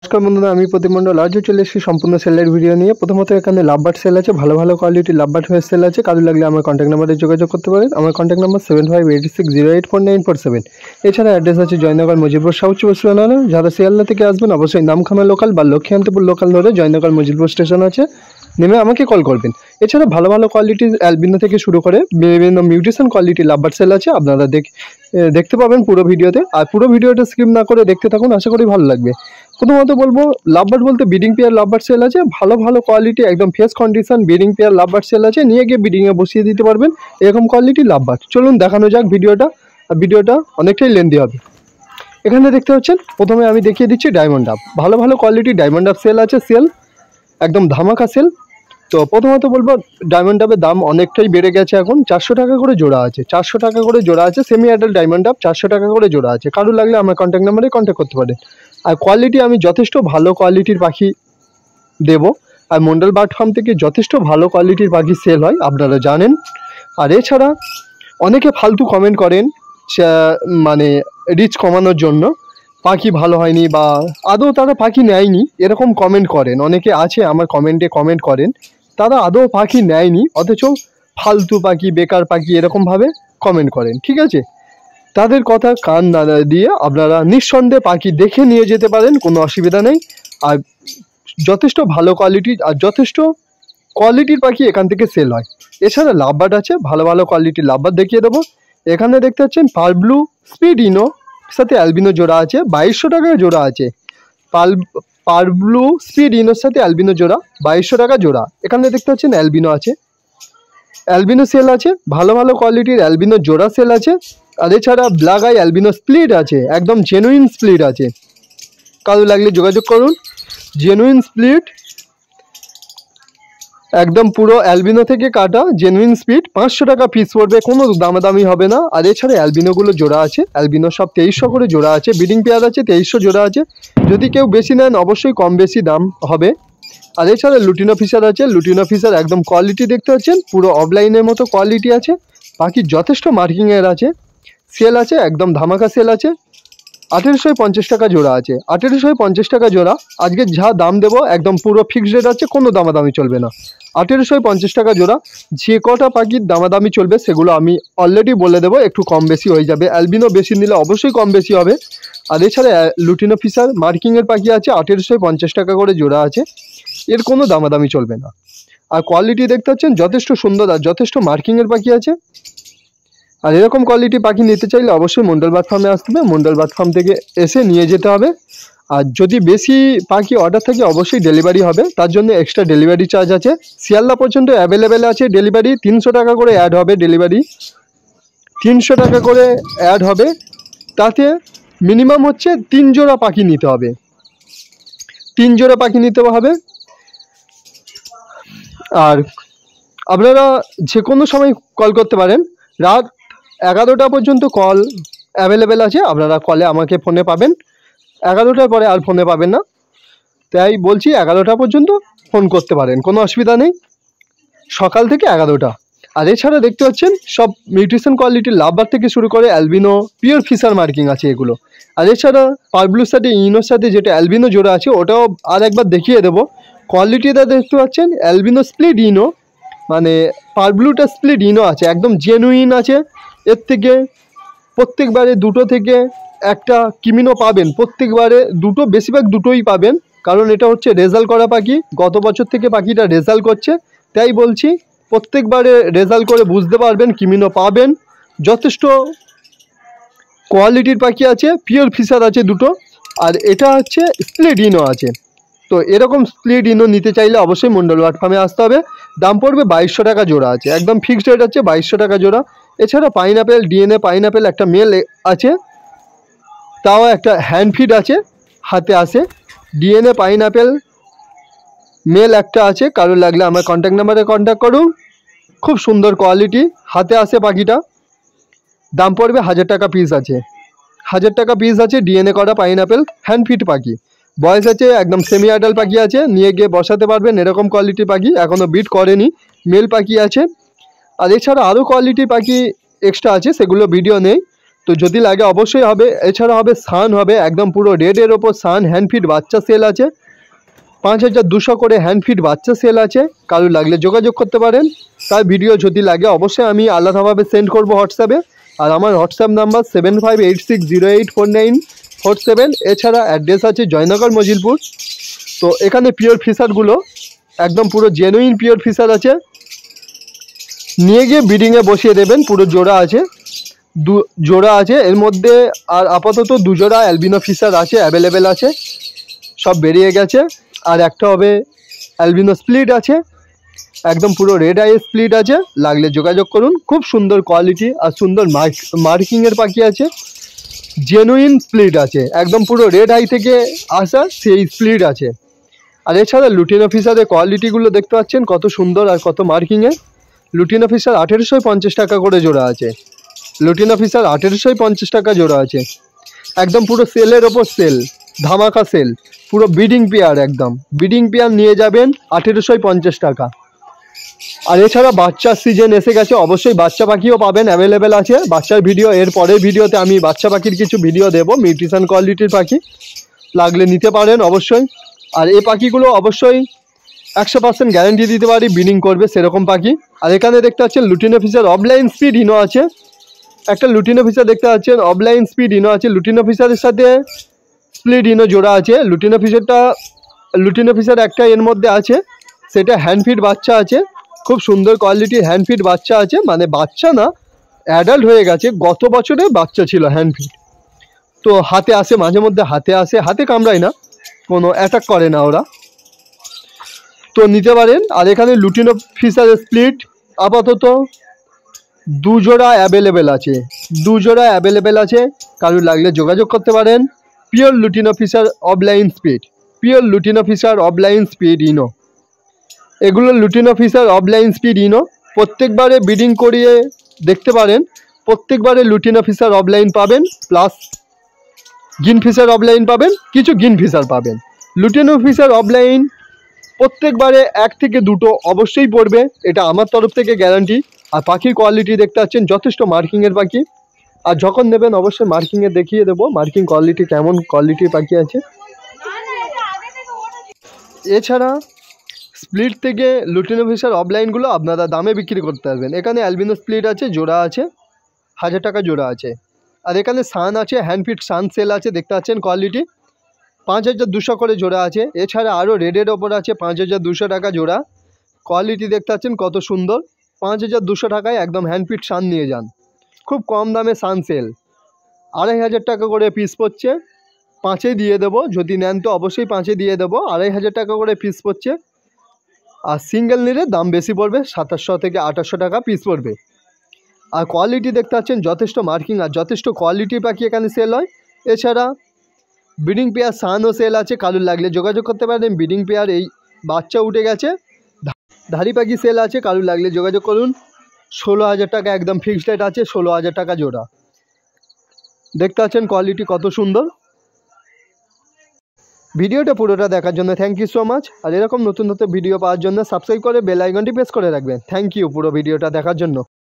नमस्कार बंधुरा आमी प्रतिमंडल आज चले सम्पूर्ण सेलर भिडियो निये प्रथमत एखाने लाभबार्ड सेल आछे भालो भालो क्वालिटी लाभबार्ड हॉर्स सेल आछे कारो लागले आमार कन्टैक्ट नम्बरे जोगाजोग करते पारेन आमार कन्टैक्ट नम्बर 7586084947 एछाड़ा एड्रेस आछे जयनगर मजिलपुर साउथ चौबीस जारा शियालदा थेके आसबेन अवश्यई नामखाना लोकल बा लक्ष्मीकान्तपुर लोकल धरे जयनगर मजिलपुर स्टेशन आछे नेमे आमाके कल करबेन। एछाड़ा भालो भालो क्वालिटिर अ্যালবিনো থেকে শুরু করে বিভিন্ন মিউটেশন কোয়ালিটি লাভবার্ড সেল আছে আপনারা দেখতে পাবেন পুরো ভিডিওতে। আর পুরো ভিডিওটা স্কিপ না করে দেখতে থাকুন, আশা করি ভালো লাগবে। প্রথমত বলবো লাভবার্ড বলতে ব্রিডিং পেয়ার লাভবার্ড সেল আছে, ভালো ভালো কোয়ালিটি একদম fresh condition breeding pair lovebird sale আছে, নিয়ে গিয়ে ব্রিডিংয়ে বসিয়ে দিতে পারবেন এরকম কোয়ালিটি লাভবার্ড। চলুন দেখানো যাক ভিডিওটা, আর ভিডিওটা অনেকটাই লেন্দি হবে। এখানে দেখতে পাচ্ছেন প্রথমে আমি দেখিয়ে দিচ্ছি ডায়মন্ড ডাব, ভালো ভালো কোয়ালিটি ডায়মন্ড ডাব সেল আছে, সেল একদম ধামাকা সেল। তো প্রথমত বলবো ডায়মন্ড ডাবের দাম অনেকটাই বেড়ে গেছে, এখন 400 টাকা করে জোড়া আছে, 400 টাকা করে জোড়া আছে। সেমি অ্যাডাল্ট ডায়মন্ড ডাব 400 টাকা করে জোড়া আছে, কারো লাগলে আমার কন্ট্যাক্ট নাম্বারে কন্ট্যাক্ট করতে পারেন। আর কোয়ালিটি আমি যথেষ্ট ভালো কোয়ালিটির পাখি দেব, আর মন্ডল বার্ড ফার্ম থেকে যথেষ্ট ভালো কোয়ালিটির পাখি সেল হয় আপনারা জানেন। আর এছাড়া অনেকে ফালতু কমেন্ট করেন মানে রিচ কমানোর জন্য, পাখি ভালো হয়নি বা আদৌ তারা পাখি নেয়নি এরকম কমেন্ট করেন, অনেকে আছে আমার কমেন্টে কমেন্ট করেন তারা আদৌ পাখি নেয়নি অথচ ফালতু পাখি বেকার পাখি এরকমভাবে কমেন্ট করেন। ঠিক আছে, তাদের কথা কান না দিয়ে আপনারা নিঃসন্দেহে পাখি দেখে নিয়ে যেতে পারেন, কোনো অসুবিধা নেই। আর যথেষ্ট ভালো কোয়ালিটি আর যথেষ্ট কোয়ালিটির পাখি এখান থেকে সেল হয়। এছাড়া লাভবার্ড আছে, ভালো ভালো কোয়ালিটির লাভবার্ড দেখিয়ে দেবো। এখানে দেখতে পাচ্ছেন পার্ল ব্লু স্পিড ইনো সাথে অ্যালবিনো জোড়া আছে, 2200 টাকায় জোড়া আছে। পার্ল ব্লু স্পিড ইনোর সাথে অ্যালবিনো জোড়া 2200 টাকা জোড়া। এখানে দেখতে পাচ্ছেন অ্যালবিনো আছে, অ্যালবিনো সেল আছে, ভালো ভালো কোয়ালিটির অ্যালবিনো জোড়া সেল আছে। আর এছাড়া ব্ল্যাক আই অ্যালবিনো স্প্লিট আছে, একদম জেনুইন স্প্লিট আছে, কারো লাগলে যোগাযোগ করুন। জেনুইন স্প্লিট একদম পুরো অ্যালবিনো থেকে কাটা জেনুইন স্পিড, 500 টাকা পিস পড়বে, কোনো দামাদামি হবে না। আর এছাড়া অ্যালবিনোগুলো জোড়া আছে, অ্যালবিনো সব 2300 করে জোড়া আছে, ব্রিডিং পেয়ার আছে 2300 জোড়া আছে। যদি কেউ বেশি নেন অবশ্যই কম বেশি দাম হবে। আর এছাড়া লুটিনো ফিশার আছে, লুটিনো ফিশার একদম কোয়ালিটি দেখতে পাচ্ছেন পুরো অফলাইনের মতো কোয়ালিটি আছে, বাকি যথেষ্ট মার্কিংয়ের আছে, সেল আছে একদম ধামাকা সেল আছে। 1850 টাকা জোড়া আছে, 1850 টাকা জোড়া। আজকে যা দাম দেবো একদম পুরো ফিক্সড রেট আছে, কোনো দামাদামি চলবে না। 1850 টাকা জোড়া। যে কটা পাখির দামাদামি চলবে সেগুলো আমি অলরেডি বলে দেবো, একটু কম বেশি হয়ে যাবে, অ্যালবিনো বেশি নিলে অবশ্যই কম বেশি হবে। আর এছাড়া লুটিনো ফিশার মার্কিংয়ের পাখি আছে, 1850 টাকা করে জোড়া আছে, এর কোনো দামাদামি চলবে না। আর কোয়ালিটি দেখতে পাচ্ছেন যথেষ্ট সুন্দর আর যথেষ্ট মার্কিংয়ের পাখি আছে। আর এরকম কোয়ালিটি পাখি নিতে চাইলে অবশ্যই মন্ডল বার্ড ফার্মে আসতে হবে, মন্ডল বার্ড ফার্ম থেকে এসে নিয়ে যেতে হবে। আর যদি বেশি পাখি অর্ডার থাকে অবশ্যই ডেলিভারি হবে, তার জন্য এক্সট্রা ডেলিভারি চার্জ আছে। শিয়ালদা পর্যন্ত অ্যাভেলেবেল আছে ডেলিভারি, 300 টাকা করে অ্যাড হবে ডেলিভারি, 300 টাকা করে অ্যাড হবে। তাতে মিনিমাম হচ্ছে 3 জোড়া পাখি নিতে হবে, 3 জোড়া পাখি নিতে হবে। আর আপনারা যে কোনো সময় কল করতে পারেন, রাত 11টা পর্যন্ত কল অ্যাভেলেবেল আছে, আপনারা কলে আমাকে ফোনে পাবেন, 11টার পরে আর ফোনে পাবেন না। তাই বলছি 11টা পর্যন্ত ফোন করতে পারেন, কোনো অসুবিধা নেই, সকাল থেকে 11টা। আর এছাড়া দেখতে পাচ্ছেন সব মিউটেশন কোয়ালিটির লাভবার্ড থেকে শুরু করে অ্যালবিনো পিওর ফিশার মার্কিং আছে এগুলো। আর এছাড়া পার্ল ব্লুর সাথে ইনোর সাথে যেটা অ্যালবিনো জোড়া আছে ওটাও আর একবার দেখিয়ে দেবো। কোয়ালিটিটা দেখতে পাচ্ছেন অ্যালবিনো স্প্লিট ইনো, মানে পার্ল ব্লুটা স্প্লিট ইনো আছে, একদম জেনুইন আছে। এর থেকে প্রত্যেকবারে দুটো থেকে একটা কিমিনো পাবেন, প্রত্যেকবারে দুটো, বেশিরভাগ দুটোই পাবেন, কারণ এটা হচ্ছে রেজাল্ট করা পাখি, গত বছর থেকে পাখিটা রেজাল্ট করছে। তাই বলছি প্রত্যেকবারে রেজাল্ট করে বুঝতে পারবেন, কিমিনো পাবেন, যথেষ্ট কোয়ালিটির পাখি আছে, পিওর ফিশার আছে দুটো। আর এটা হচ্ছে স্প্লিট ইনো আছে। তো এরকম স্প্লিট ইনো নিতে চাইলে অবশ্যই মন্ডল বার্ড ফার্মে আসতে হবে, দাম পড়বে 2200 টাকা জোড়া আছে, একদম ফিক্সড রেট আছে 2200 টাকা জোড়া। এছাড়া পাইনাপেল ডিএনএ পাইনাপেল একটা মেল আছে, তাও একটা হ্যান্ড ফিড আছে, হাতে আসে, ডিএনএ পাইনাপেল মেল একটা আছে, কারোর লাগলে আমার কন্ট্যাক্ট নাম্বারে কন্ট্যাক্ট করুন। খুব সুন্দর কোয়ালিটি, হাতে আসে পাখিটা, দাম পড়বে 1000 টাকা পিস আছে, 1000 টাকা পিস আছে। ডিএনএ করা পাইনাপেল হ্যান্ড ফিড পাখি, বয়স আছে, একদম সেমি অ্যাডাল্ট পাখি আছে, নিয়ে গিয়ে বসাতে পারবেন, এরকম কোয়ালিটির পাখি, এখনও বিট করেনি, মেল পাখি আছে। আর এছাড়া আরও কোয়ালিটির পাখি এক্সট্রা আছে, সেগুলো ভিডিও নেই, তো যদি লাগে অবশ্যই হবে। এছাড়া হবে সান, হবে একদম পুরো রেডের ওপর সান, হ্যান্ডফিট বাচ্চা সেল আছে 5200 করে হ্যান্ডফিট বাচ্চা সেল আছে। কারো লাগলে যোগাযোগ করতে পারেন। তার ভিডিও যদি লাগে অবশ্যই আমি আলাদাভাবে সেন্ড করব হোয়াটসঅ্যাপে। আর আমার হোয়াটসঅ্যাপ নাম্বার 7586084947। এছাড়া অ্যাড্রেস আছে জয়নগর মজিলপুর। তো এখানে পিওর ফিশারগুলো একদম পুরো জেনুইন পিওর ফিশার আছে, নিয়ে গিয়ে ব্রিডিংয়ে বসিয়ে দেবেন। পুরো জোড়া আছে, জোড়া আছে এর মধ্যে। আর আপাতত 2 জোড়া অ্যালবিনো ফিশার আছে, অ্যাভেলেবেল আছে, সব বেরিয়ে গেছে। আর একটা হবে অ্যালবিনো স্প্লিট আছে, একদম পুরো রেড আই স্প্লিট আছে, লাগলে যোগাযোগ করুন। খুব সুন্দর কোয়ালিটি আর সুন্দর মার্কিংয়ের পাখি আছে, জেনুইন স্প্লিট আছে, একদম পুরো রেড আই থেকে আসা সেই স্প্লিট আছে। আর এছাড়া লুটিনো ফিশারের কোয়ালিটিগুলো দেখতে পাচ্ছেন কত সুন্দর আর কত মার্কিংয়ে। লুটিনো ফিশার 1850 টাকা করে জোড়া আছে। লুটিনো ফিশার 1850 টাকা জোড়া আছে, একদম পুরো সেলের ওপর সেল, ধামাকা সেল, পুরো ব্রিডিং পেয়ার, একদম ব্রিডিং পেয়ার নিয়ে যাবেন 1850 টাকা। আর এছাড়া বাচ্চার সিজন এসে গেছে, অবশ্যই বাচ্চা পাখিও পাবেন, অ্যাভেলেবেল আছে। বাচ্চার ভিডিও এর পরের ভিডিওতে আমি বাচ্চা পাখির কিছু ভিডিও দেবো, মিউটেশন কোয়ালিটির পাখি, লাগলে নিতে পারেন অবশ্যই। আর এই পাখিগুলো অবশ্যই 100% গ্যারান্টি দিতে পারি ব্রিডিং করবে সেরকম পাখি। আর এখানে দেখতে পাচ্ছেন লুটিনো ফিশার অফলাইন স্পিড ইনো আছে, একটা লুটিনো ফিশার দেখতে পাচ্ছেন অফলাইন স্পিড ইনো আছে। লুটিনো ফিশারের সাথে স্প্লিট ইনো জোড়া আছে। লুটিনো ফিশার একটা এর মধ্যে আছে, সেটা হ্যান্ডফিট বাচ্চা আছে, খুব সুন্দর কোয়ালিটির হ্যান্ডফিট বাচ্চা আছে, মানে বাচ্চা না, অ্যাডাল্ট হয়ে গেছে, গত বছরে বাচ্চা ছিল হ্যান্ডফিট। তো হাতে আসে, মাঝে মধ্যে হাতে আসে, হাতে কামড়ায় না, কোনো অ্যাটাক করে না ওরা, তো নিতে পারেন। আর এখানে লুটিনো ফিশারের স্প্লিট আপাতত 2 জোড়া অ্যাভেলেবেল আছে, 2 জোড়া অ্যাভেলেবেল আছে, কারোর লাগলে যোগাযোগ করতে পারেন। Pure lutino fisher offline split, pure lutino fisher offline speed ino, এগুলো lutino fisher offline speed ino. প্রত্যেকবারে ব্রিডিং করিয়ে দেখতে পারেন, প্রত্যেকবারে লুটিনো ফিশার অফলাইন পাবেন, প্লাস গিন ফিশার অফলাইন পাবেন, কিছু গিন ফিশার পাবেন। লুটিনো ফিশার অফলাইন প্রত্যেকবারে 1 থেকে 2টো অবশ্যই পড়বে, এটা আমার তরফ থেকে গ্যারান্টি। আর পাখির কোয়ালিটি দেখতে পাচ্ছেন যথেষ্ট মার্কিংয়ের পাখি। আর যখন নেবেন অবশ্যই মার্কিংয়ে দেখিয়ে দেবো মার্কিং কোয়ালিটি কেমন কোয়ালিটির পাখি আছে। এছাড়া স্প্লিট থেকে লুটিনো ফিশার অফলাইনগুলো আপনারা দামে বিক্রি করতে পারবেন। এখানে অ্যালবিনো স্প্লিট আছে, জোড়া আছে, 1000 টাকা জোড়া আছে। আর এখানে সান আছে, হ্যান্ডফিট সান সেল আছে, দেখতে পাচ্ছেন কোয়ালিটি 5200 করে জোড়া আছে। এছাড়া আরও রেডের ওপর আছে 5200 টাকা জোড়া, কোয়ালিটি দেখতে পাচ্ছেন কত সুন্দর। 5200 টাকায় একদম হ্যান্ডফিট সান নিয়ে যান, খুব কম দামে সান সেল, 2500 টাকা করে পিস পড়ছে, 5-এ দিয়ে দেবো, যদি নেন তো অবশ্যই 5-এ দিয়ে দেবো। 2500 টাকা করে পিস পড়ছে। আর সিঙ্গেল নিলে দাম বেশি পড়বে, 2700 থেকে 2800 টাকা পিস পড়বে। আর কোয়ালিটি দেখতে পাচ্ছেন যথেষ্ট মার্কিং আর যথেষ্ট কোয়ালিটির পাখি এখানে সেল হয়। এছাড়া ব্রিডিং পেয়ার সানও সেল আছে, কারোর লাগলে যোগাযোগ করতে পারেন। ব্রিডিং পেয়ার এই বাচ্চা উঠে গেছে, ধাড়ি পাখি সেল আছে, কারোর লাগলে যোগাযোগ করুন। 16000 টাকা একদম ফিক্সড রেট আছে, 16000 টাকা জোড়া। দেখতে পাচ্ছেন কোয়ালিটি কত সুন্দর। ভিডিওটা পুরোটা দেখার জন্য থ্যাংক ইউ সো মাচ। আর এরকম নতুন নতুন ভিডিও পাওয়ার জন্য সাবস্ক্রাইব করে বেল আইকনটি প্রেস করে রাখবেন। থ্যাংক ইউ পুরো ভিডিওটা দেখার জন্য।